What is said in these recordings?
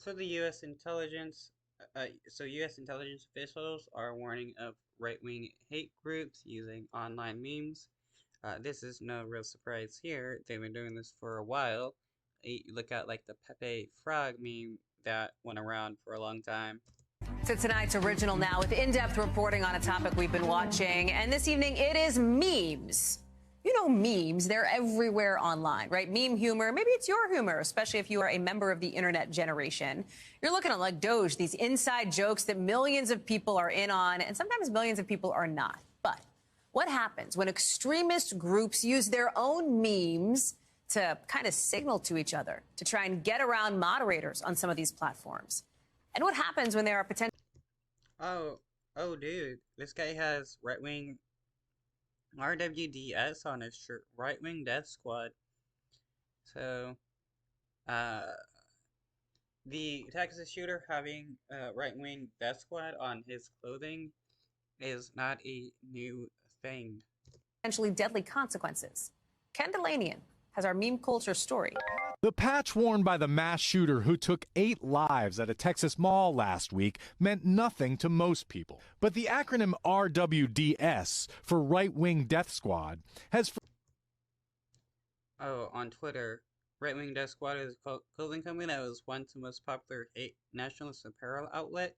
So the U.S. intelligence, U.S. intelligence officials are warning of right-wing hate groups using online memes. This is no real surprise here. They've been doing this for a while. You look at like the Pepe Frog meme that went around for a long time. To tonight's original now with in-depth reporting on a topic we've been watching. And this evening, it is memes. You know, memes, they're everywhere online, right? Meme humor, maybe it's your humor, especially if you are a member of the internet generation. You're looking at like Doge, these inside jokes that millions of people are in on, and sometimes millions of people are not. But what happens when extremist groups use their own memes to kind of signal to each other, to try and get around moderators on some of these platforms? And what happens when there are potential... Oh, dude, this guy has right-wing RWDS on his shirt, right-wing death squad. So, the Texas shooter having right-wing death squad on his clothing is not a new thing. Potentially deadly consequences. Ken Delanian has our meme culture story. The patch worn by the mass shooter who took 8 lives at a Texas mall last week meant nothing to most people. But the acronym RWDS for Right Wing Death Squad has... On Twitter, Right Wing Death Squad is a clothing company that was once the most popular hate nationalist apparel outlet.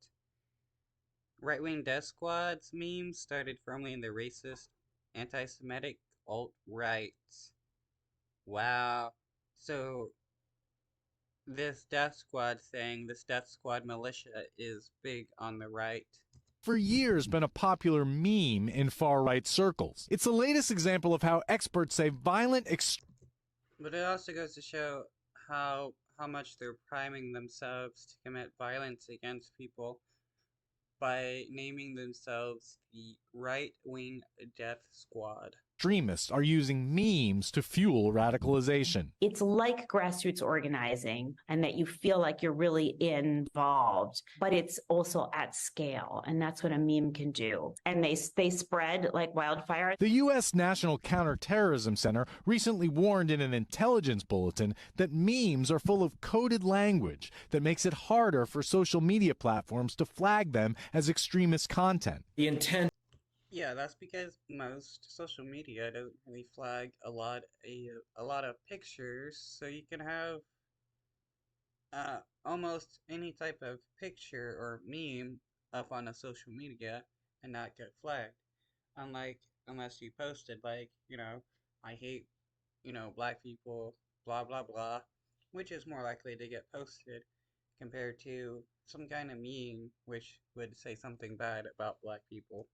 Right Wing Death Squad's memes started firmly in the racist, anti-Semitic alt-right. Wow. So, this death squad thing, this death squad militia is big on the right. For years been a popular meme in far-right circles. It's the latest example of how experts say violent But it also goes to show how much they're priming themselves to commit violence against people by naming themselves the Right-Wing Death Squad. Extremists are using memes to fuel radicalization. It's like grassroots organizing and that you feel like you're really involved, but it's also at scale. And that's what a meme can do. And they spread like wildfire. The U.S. National Counterterrorism Center recently warned in an intelligence bulletin that memes are full of coded language that makes it harder for social media platforms to flag them as extremist content. The intent. Yeah, that's because most social media doesn't really flag a lot of pictures, so you can have almost any type of picture or meme up on a social media and not get flagged. Unless you posted like, I hate, black people, blah blah blah, which is more likely to get posted compared to some kind of meme which would say something bad about black people.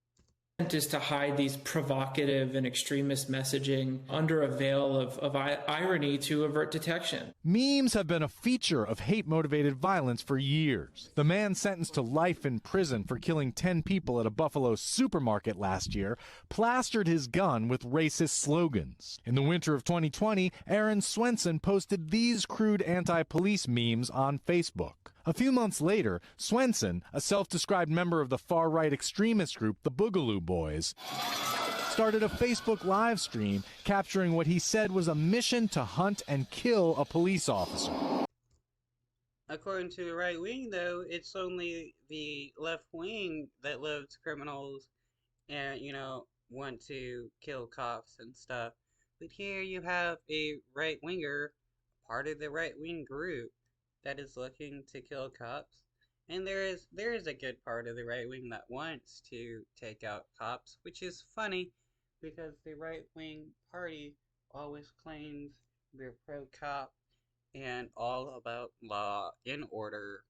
Is to hide these provocative and extremist messaging under a veil of irony to avert detection. Memes have been a feature of hate-motivated violence for years. The man sentenced to life in prison for killing 10 people at a Buffalo supermarket last year plastered his gun with racist slogans. In the winter of 2020, Aaron Swenson posted these crude anti-police memes on Facebook. A few months later, Swenson, a self-described member of the far-right extremist group, the Boogaloo Boys, started a Facebook live stream capturing what he said was a mission to hunt and kill a police officer. According to the right wing, though, it's only the left wing that loves criminals and, want to kill cops and stuff. But here you have a right-winger, part of the right-wing group, that is looking to kill cops, and there is a good part of the right wing that wants to take out cops, which is funny because the right wing party always claims they're pro cop and all about law and order.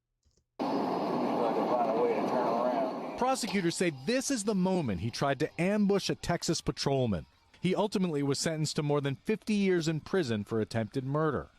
Prosecutors say this is the moment he tried to ambush a Texas patrolman. He ultimately was sentenced to more than 50 years in prison for attempted murder.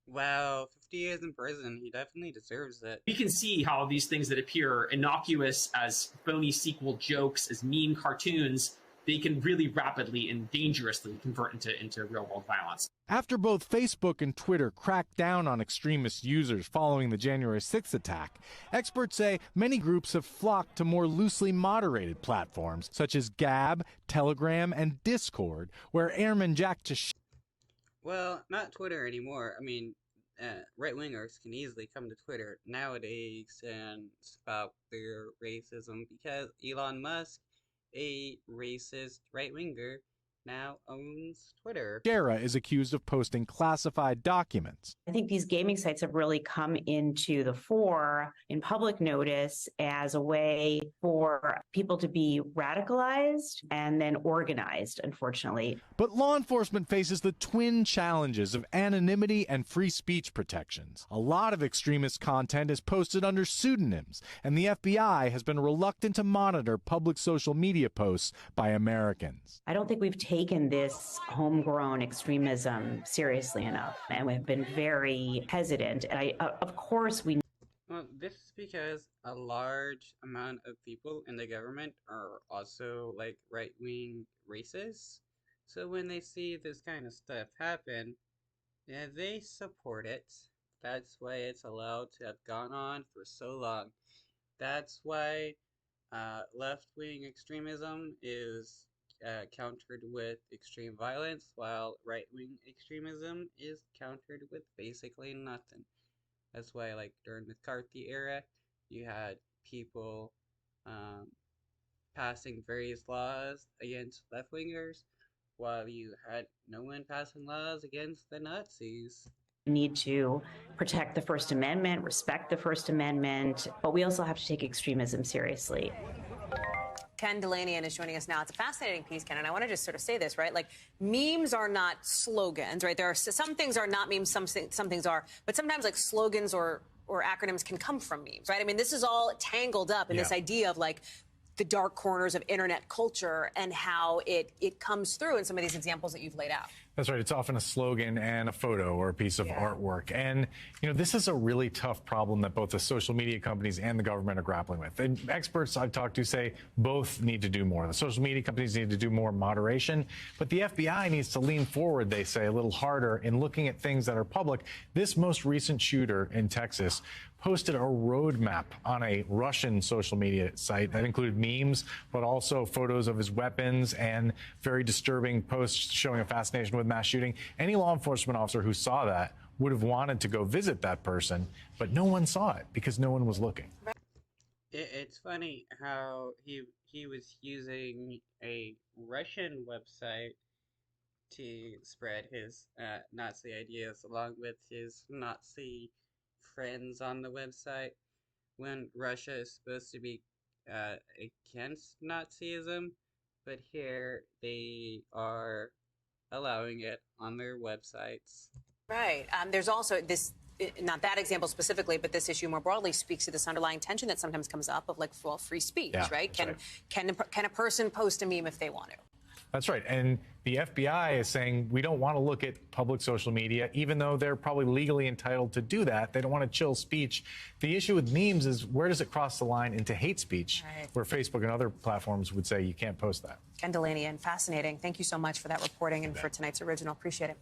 Wow, 50 years in prison. He definitely deserves it. We can see how these things that appear innocuous as phony sequel jokes, as meme cartoons, they can really rapidly and dangerously convert into real-world violence. After both Facebook and Twitter cracked down on extremist users following the January 6th attack, experts say many groups have flocked to more loosely moderated platforms such as Gab, Telegram, and Discord, where Airman Jack Teixeira... Well, not Twitter anymore. I mean, right wingers can easily come to Twitter nowadays and spout their racism because Elon Musk, a racist right winger, now owns Twitter. Shara is accused of posting classified documents. I think these gaming sites have really come into the fore in public notice as a way for people to be radicalized and then organized, unfortunately. But law enforcement faces the twin challenges of anonymity and free speech protections. A lot of extremist content is posted under pseudonyms, and the FBI has been reluctant to monitor public social media posts by Americans. I don't think we've taken this homegrown extremism seriously enough, and we've been very hesitant. And of course, we. Well, this is because a large amount of people in the government are also like right-wing racists. So when they see this kind of stuff happen, yeah, they support it. That's why it's allowed to have gone on for so long. That's why left-wing extremism is countered with extreme violence, while right-wing extremism is countered with basically nothing. That's why, like, during the McCarthy era, you had people passing various laws against left-wingers, while you had no one passing laws against the Nazis. We need to protect the First Amendment, respect the First Amendment, but we also have to take extremism seriously. Ken Delanian is joining us now. It's a fascinating piece, Ken, and I want to just sort of say this, right? Like, memes are not slogans, right? There are some things are not memes, some things are, but sometimes like slogans or acronyms can come from memes, right? I mean, this is all tangled up in this idea of like the dark corners of internet culture and how it comes through in some of these examples that you've laid out. That's right. It's often a slogan and a photo or a piece of artwork. And, you know, this is a really tough problem that both the social media companies and the government are grappling with. And experts I've talked to say both need to do more. The social media companies need to do more moderation, but the FBI needs to lean forward, they say, a little harder in looking at things that are public. This most recent shooter in Texas posted a roadmap on a Russian social media site that included memes, but also photos of his weapons and very disturbing posts showing a fascination with mass shooting. Any law enforcement officer who saw that would have wanted to go visit that person, but no one saw it because no one was looking. It's funny how he was using a Russian website to spread his Nazi ideas along with his Nazi friends on the website, when Russia is supposed to be against Nazism, but here they are allowing it on their websites. Right. There's also this, not that example specifically, but this issue more broadly speaks to this underlying tension that sometimes comes up of like, well, free speech, right? Can a person post a meme if they want to? That's right. And the FBI is saying we don't want to look at public social media, even though they're probably legally entitled to do that. They don't want to chill speech. The issue with memes is where does it cross the line into hate speech, where Facebook and other platforms would say you can't post that. Ken Delanian, fascinating. Thank you so much for that reporting and for tonight's original. Appreciate it.